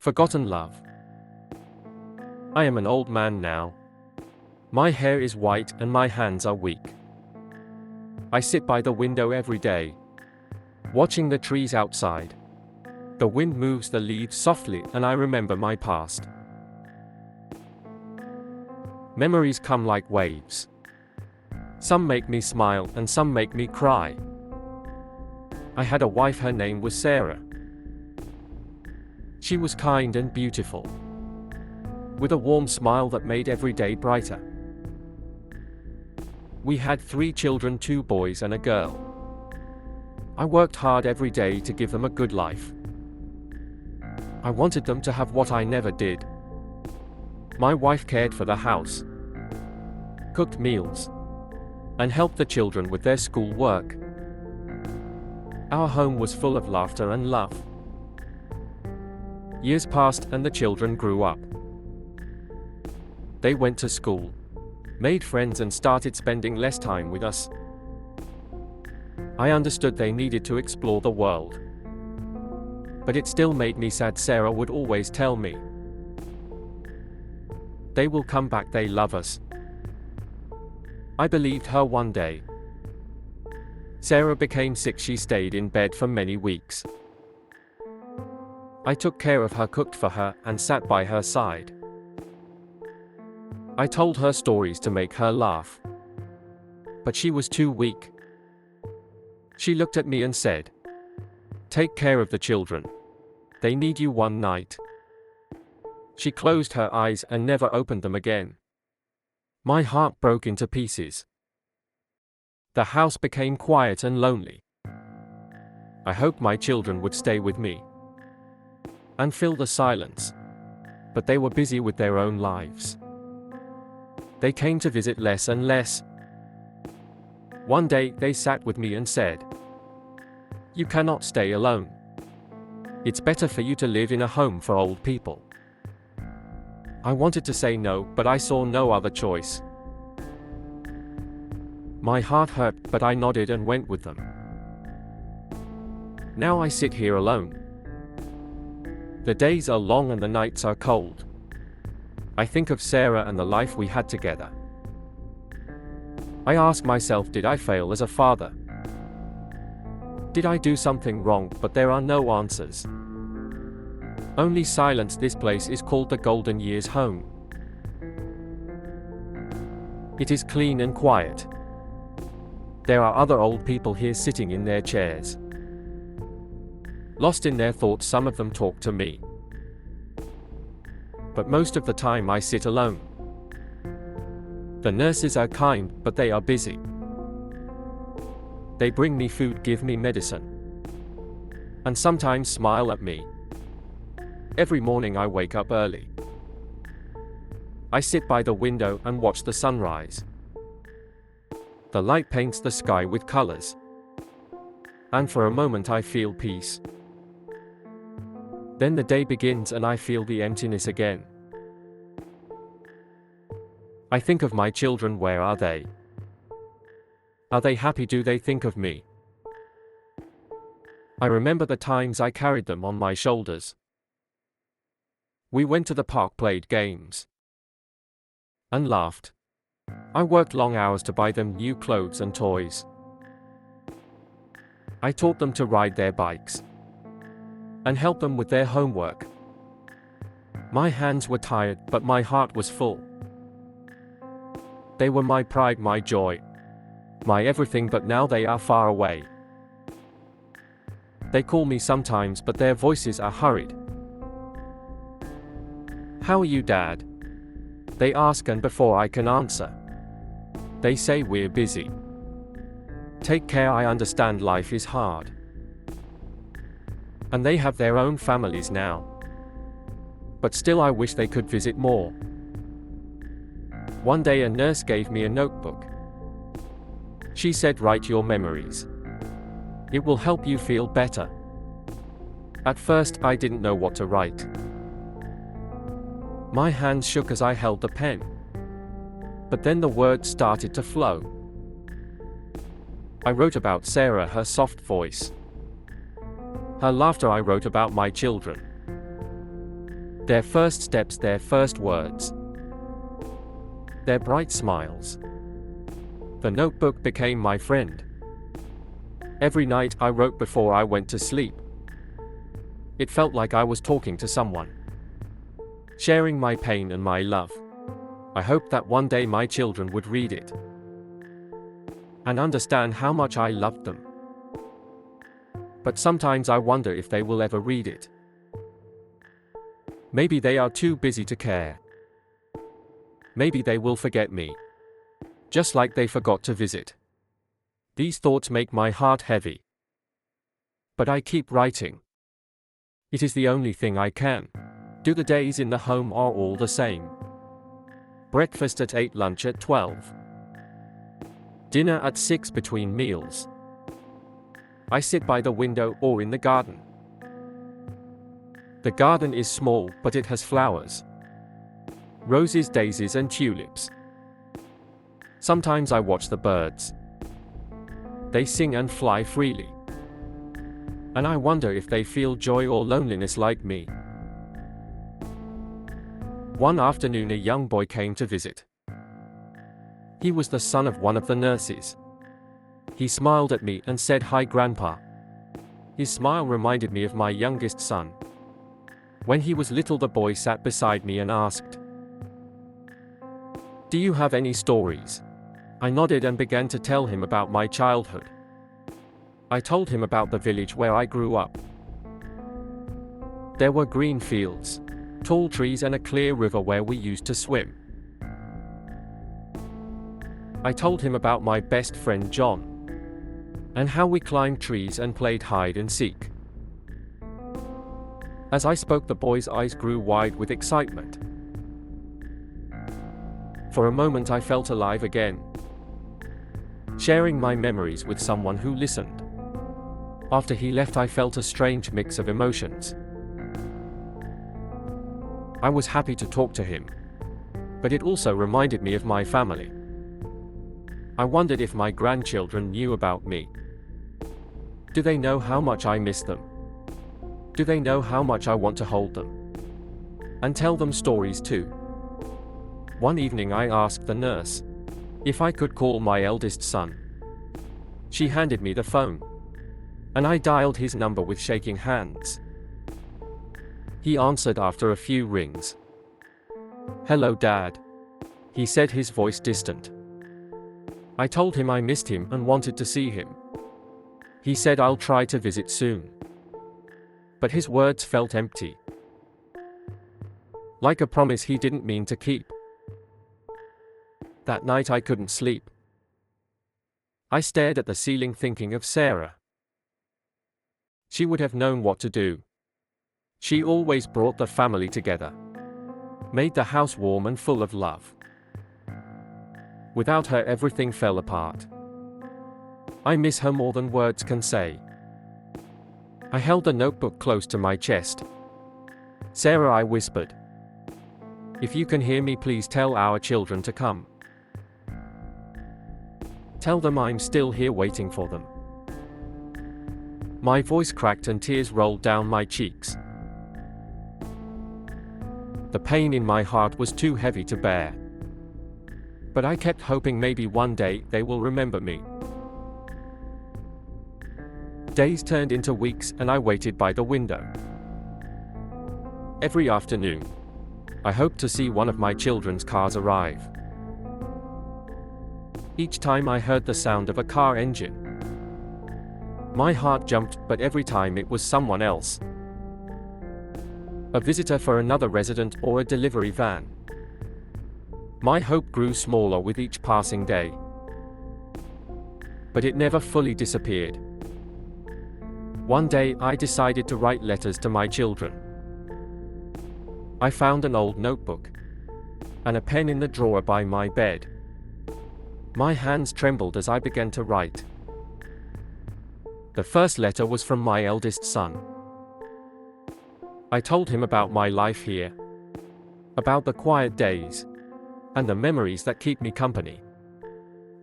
Forgotten love. I am an old man now. My hair is white and my hands are weak. I sit by the window every day, watching the trees outside. The wind moves the leaves softly and I remember my past. Memories come like waves. Some make me smile and some make me cry. I had a wife, her name was Sarah. She was kind and beautiful, with a warm smile that made every day brighter. We had 3 children, 2 boys and a girl. I worked hard every day to give them a good life. I wanted them to have what I never did. My wife cared for the house, cooked meals, and helped the children with their school work. Our home was full of laughter and love. Years passed and the children grew up. They went to school, made friends and started spending less time with us. I understood they needed to explore the world. But it still made me sad. Sarah would always tell me, "They will come back, they love us." I believed her one day. Sarah became sick. She stayed in bed for many weeks. I took care of her, cooked for her, and sat by her side. I told her stories to make her laugh. But she was too weak. She looked at me and said, "Take care of the children. They need you." One night, she closed her eyes and never opened them again. My heart broke into pieces. The house became quiet and lonely. I hoped my children would stay with me and fill the silence, but they were busy with their own lives. They came to visit less and less. One day, they sat with me and said, "You cannot stay alone. It's better for you to live in a home for old people." I wanted to say no, but I saw no other choice. My heart hurt, but I nodded and went with them. Now I sit here alone. The days are long and the nights are cold. I think of Sarah and the life we had together. I ask myself, did I fail as a father? Did I do something wrong? But there are no answers. Only silence. This place is called the Golden Years home. It is clean and quiet. There are other old people here sitting in their chairs. Lost in their thoughts, some of them talk to me. But most of the time I sit alone. The nurses are kind, but they are busy. They bring me food, give me medicine, and sometimes smile at me. Every morning I wake up early. I sit by the window and watch the sunrise. The light paints the sky with colors, and for a moment I feel peace. Then the day begins and I feel the emptiness again. I think of my children. Where are they? Are they happy? Do they think of me? I remember the times I carried them on my shoulders. We went to the park, played games, and laughed. I worked long hours to buy them new clothes and toys. I taught them to ride their bikes and help them with their homework. My hands were tired, but my heart was full. They were my pride, my joy, my everything, but now they are far away. They call me sometimes, but their voices are hurried. "How are you, Dad?" they ask, and before I can answer, they say, "We're busy." Take care. I understand life is hard. And they have their own families now. But still I wish they could visit more. One day a nurse gave me a notebook. She said, "Write your memories. It will help you feel better." At first, I didn't know what to write. My hands shook as I held the pen. But then the words started to flow. I wrote about Sarah, her soft voice, her laughter. I wrote about my children, Their first steps, their first words, their bright smiles. The notebook became my friend. Every night I wrote before I went to sleep. It felt like I was talking to someone, sharing my pain and my love. I hoped that one day my children would read it and understand how much I loved them. But sometimes I wonder if they will ever read it. Maybe they are too busy to care. Maybe they will forget me, just like they forgot to visit. These thoughts make my heart heavy. But I keep writing. It is the only thing I can do. The days in the home are all the same. Breakfast at 8, lunch at 12. Dinner at 6 between meals. I sit by the window or in the garden. The garden is small, but it has flowers. Roses, daisies, and tulips. Sometimes I watch the birds. They sing and fly freely. And I wonder if they feel joy or loneliness like me. One afternoon, a young boy came to visit. He was the son of one of the nurses. He smiled at me and said, "Hi, Grandpa." His smile reminded me of my youngest son. When he was little, the boy sat beside me and asked, "Do you have any stories?" I nodded and began to tell him about my childhood. I told him about the village where I grew up. There were green fields, tall trees, and a clear river where we used to swim. I told him about my best friend John, and how we climbed trees and played hide and seek. As I spoke, the boy's eyes grew wide with excitement. For a moment I felt alive again, sharing my memories with someone who listened. After he left, I felt a strange mix of emotions. I was happy to talk to him, but it also reminded me of my family. I wondered if my grandchildren knew about me. Do they know how much I miss them? Do they know how much I want to hold them and tell them stories too? One evening I asked the nurse if I could call my eldest son. She handed me the phone, and I dialed his number with shaking hands. He answered after a few rings. "Hello, Dad," he said, his voice distant. I told him I missed him and wanted to see him. He said, "I'll try to visit soon." But his words felt empty, like a promise he didn't mean to keep. That night I couldn't sleep. I stared at the ceiling thinking of Sarah. She would have known what to do. She always brought the family together, made the house warm and full of love. Without her, everything fell apart. I miss her more than words can say. I held the notebook close to my chest. "Sarah," I whispered, "if you can hear me, please tell our children to come. Tell them I'm still here waiting for them." My voice cracked and tears rolled down my cheeks. The pain in my heart was too heavy to bear. But I kept hoping maybe one day they will remember me. Days turned into weeks and I waited by the window. Every afternoon, I hoped to see one of my children's cars arrive. Each time I heard the sound of a car engine, my heart jumped, but every time it was someone else. A visitor for another resident or a delivery van. My hope grew smaller with each passing day. But it never fully disappeared. One day I decided to write letters to my children. I found an old notebook and a pen in the drawer by my bed. My hands trembled as I began to write. The first letter was from my eldest son. I told him about my life here, about the quiet days, and the memories that keep me company.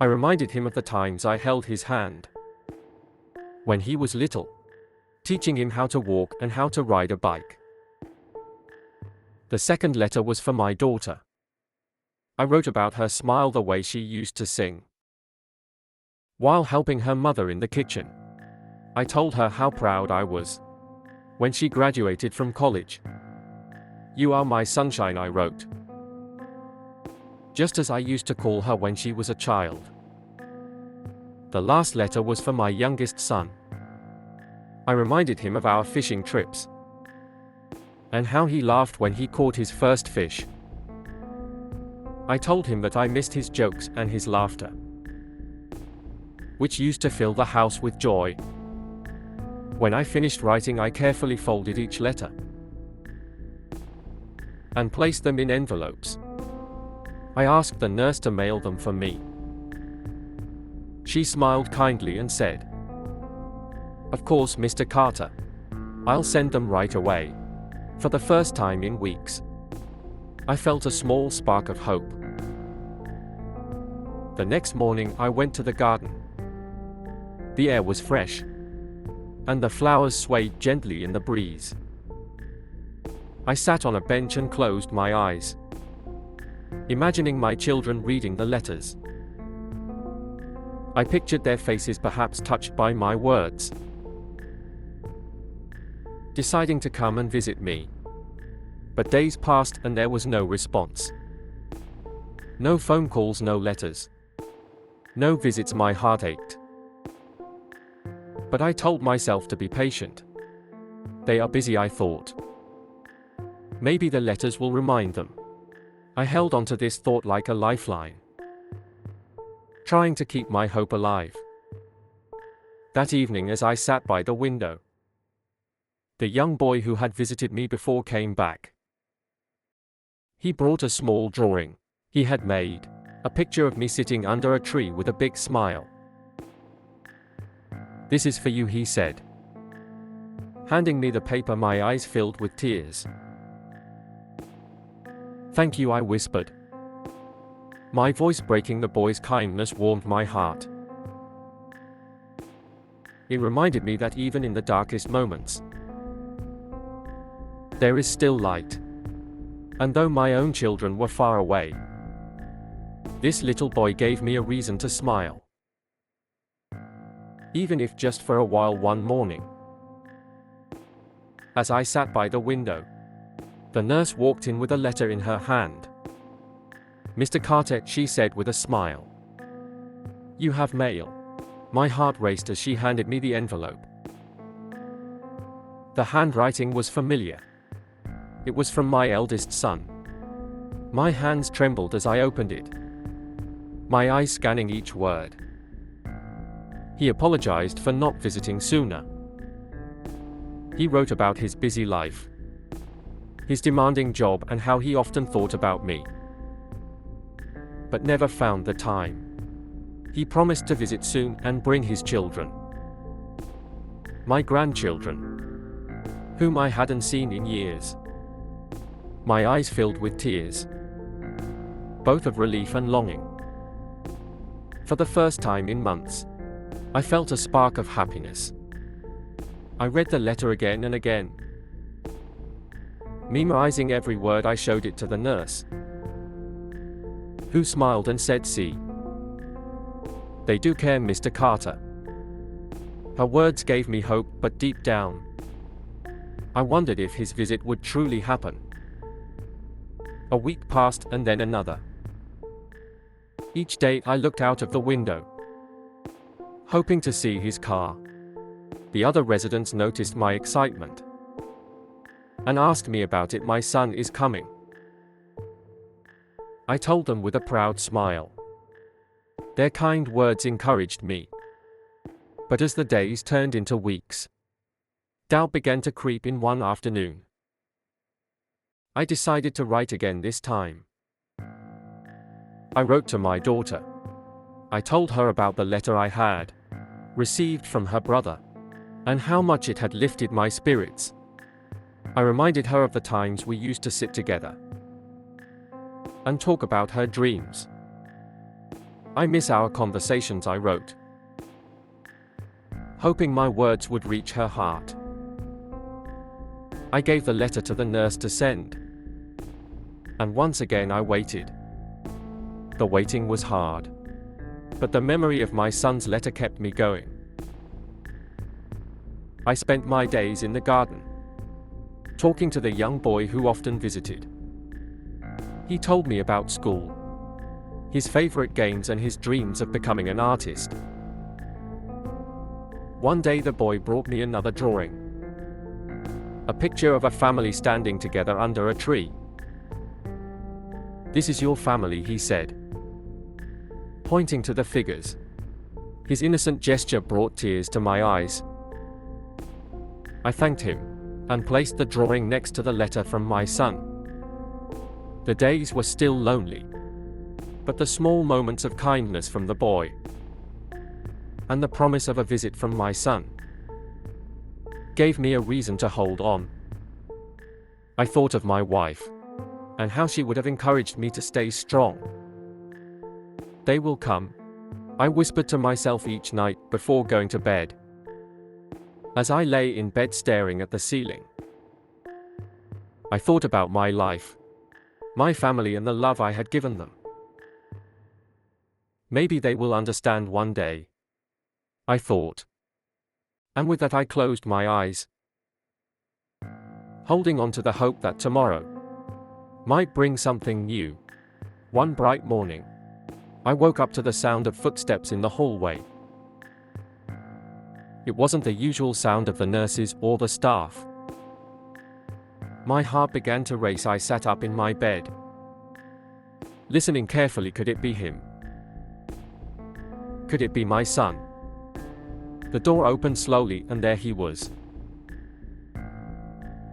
I reminded him of the times I held his hand when he was little, teaching him how to walk and how to ride a bike. The second letter was for my daughter. I wrote about her smile the way she used to sing. While helping her mother in the kitchen, I told her how proud I was when she graduated from college. "You are my sunshine," I wrote, just as I used to call her when she was a child. The last letter was for my youngest son. I reminded him of our fishing trips and how he laughed when he caught his first fish. I told him that I missed his jokes and his laughter, which used to fill the house with joy. When I finished writing, I carefully folded each letter and placed them in envelopes. I asked the nurse to mail them for me. She smiled kindly and said, "Of course, Mr. Carter. I'll send them right away." For the first time in weeks, I felt a small spark of hope. The next morning, I went to the garden. The air was fresh, and the flowers swayed gently in the breeze. I sat on a bench and closed my eyes, imagining my children reading the letters. I pictured their faces, perhaps touched by my words, deciding to come and visit me. But days passed and there was no response. No phone calls, no letters, no visits. My heart ached. But I told myself to be patient. They are busy, I thought. Maybe the letters will remind them. I held on to this thought like a lifeline, trying to keep my hope alive. That evening, as I sat by the window, the young boy who had visited me before came back. He brought a small drawing he had made, a picture of me sitting under a tree with a big smile. "This is for you," he said, handing me the paper. My eyes filled with tears. "Thank you," I whispered, my voice breaking. The boy's kindness warmed my heart. It reminded me that even in the darkest moments, there is still light. And though my own children were far away, this little boy gave me a reason to smile. Even if just for a while. One morning, as I sat by the window, the nurse walked in with a letter in her hand. "Mr. Carter," she said with a smile, "you have mail." My heart raced as she handed me the envelope. The handwriting was familiar. It was from my eldest son. My hands trembled as I opened it, my eyes scanning each word. He apologized for not visiting sooner. He wrote about his busy life, his demanding job, and how he often thought about me, but never found the time. He promised to visit soon and bring his children, my grandchildren, whom I hadn't seen in years. My eyes filled with tears, both of relief and longing. For the first time in months, I felt a spark of happiness. I read the letter again and again, memorizing every word. I showed it to the nurse, who smiled and said, "See, they do care, Mr. Carter." Her words gave me hope, but deep down, I wondered if his visit would truly happen. A week passed, and then another. Each day I looked out of the window, hoping to see his car. The other residents noticed my excitement and asked me about it. "My son is coming," I told them with a proud smile. Their kind words encouraged me. But as the days turned into weeks, doubt began to creep in. One afternoon, I decided to write again. This time, I wrote to my daughter. I told her about the letter I had received from her brother, and how much it had lifted my spirits. I reminded her of the times we used to sit together and talk about her dreams. "I miss our conversations," I wrote, hoping my words would reach her heart. I gave the letter to the nurse to send, And once again I waited. The waiting was hard. But the memory of my son's letter kept me going. I spent my days in the garden, talking to the young boy who often visited. He told me about school, his favorite games and his dreams of becoming an artist. One day the boy brought me another drawing. A picture of a family standing together under a tree. "This is your family," he said, pointing to the figures. His innocent gesture brought tears to my eyes. I thanked him and placed the drawing next to the letter from my son. The days were still lonely, but the small moments of kindness from the boy and the promise of a visit from my son gave me a reason to hold on. I thought of my wife and how she would have encouraged me to stay strong. "They will come," I whispered to myself each night before going to bed, as I lay in bed staring at the ceiling. I thought about my life, my family and the love I had given them. Maybe they will understand one day, I thought. And with that I closed my eyes, holding on to the hope that tomorrow might bring something new. One bright morning, I woke up to the sound of footsteps in the hallway. It wasn't the usual sound of the nurses or the staff. My heart began to race. I sat up in my bed, listening carefully. Could it be him? Could it be my son? The door opened slowly and there he was.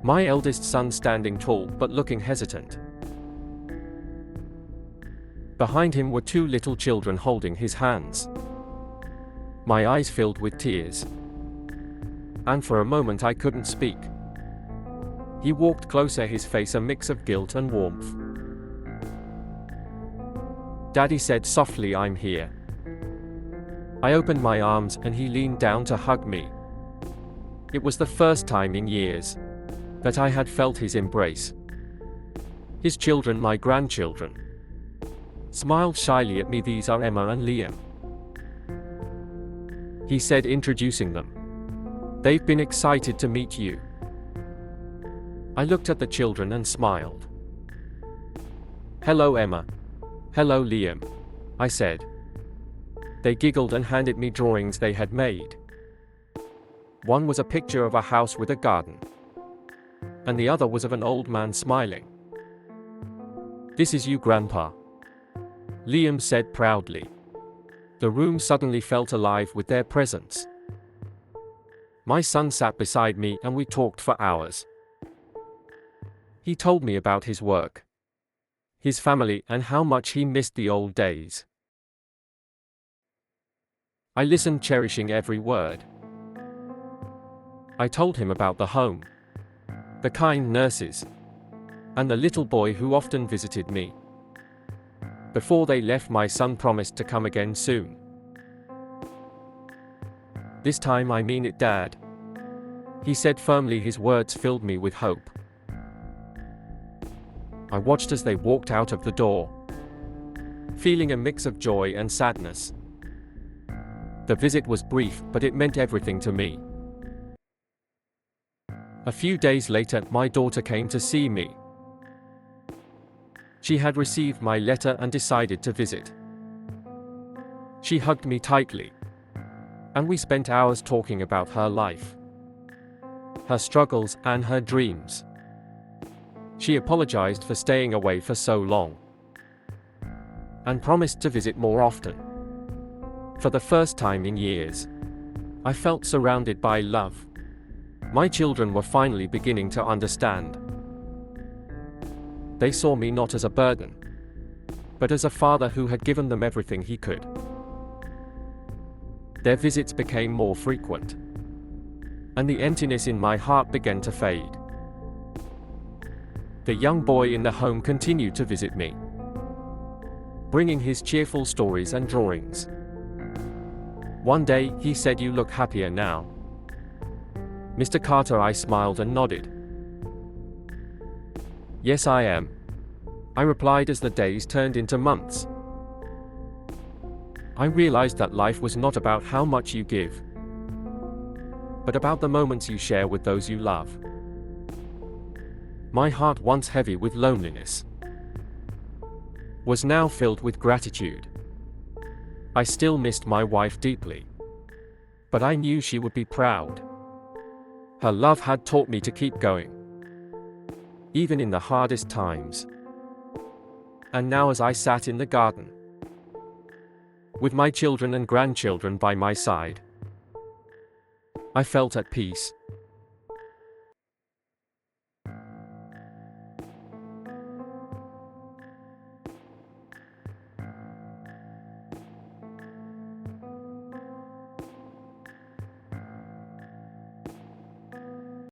My eldest son, standing tall but looking hesitant. Behind him were two little children holding his hands. My eyes filled with tears, and for a moment I couldn't speak. He walked closer, his face a mix of guilt and warmth. "Daddy," said softly, "I'm here." I opened my arms and he leaned down to hug me. It was the first time in years that I had felt his embrace. His children, my grandchildren, smiled shyly at me. "These are Emma and Liam," he said, introducing them. "They've been excited to meet you." I looked at the children and smiled. "Hello, Emma." "Hello, Liam," I said. They giggled and handed me drawings they had made. One was a picture of a house with a garden, and the other was of an old man smiling. "This is you, Grandpa," Liam said proudly. The room suddenly felt alive with their presence. My son sat beside me and we talked for hours. He told me about his work, his family, and how much he missed the old days. I listened, cherishing every word. I told him about the home, the kind nurses, and the little boy who often visited me. Before they left, my son promised to come again soon. "This time I mean it, Dad," he said firmly. His words filled me with hope. I watched as they walked out of the door, feeling a mix of joy and sadness. The visit was brief, but it meant everything to me. A few days later, my daughter came to see me. She had received my letter and decided to visit. She hugged me tightly, and we spent hours talking about her life, her struggles, and her dreams. She apologized for staying away for so long, and promised to visit more often. For the first time in years, I felt surrounded by love. My children were finally beginning to understand. They saw me not as a burden, but as a father who had given them everything he could. Their visits became more frequent, and the emptiness in my heart began to fade. The young boy in the home continued to visit me, bringing his cheerful stories and drawings. One day, he said, "You look happier now, Mr. Carter." I smiled and nodded. "Yes, I am," I replied as the days turned into months. I realized that life was not about how much you give, but about the moments you share with those you love. My heart, once heavy with loneliness, was now filled with gratitude. I still missed my wife deeply, but I knew she would be proud. Her love had taught me to keep going, even in the hardest times. And now, as I sat in the garden, with my children and grandchildren by my side, I felt at peace.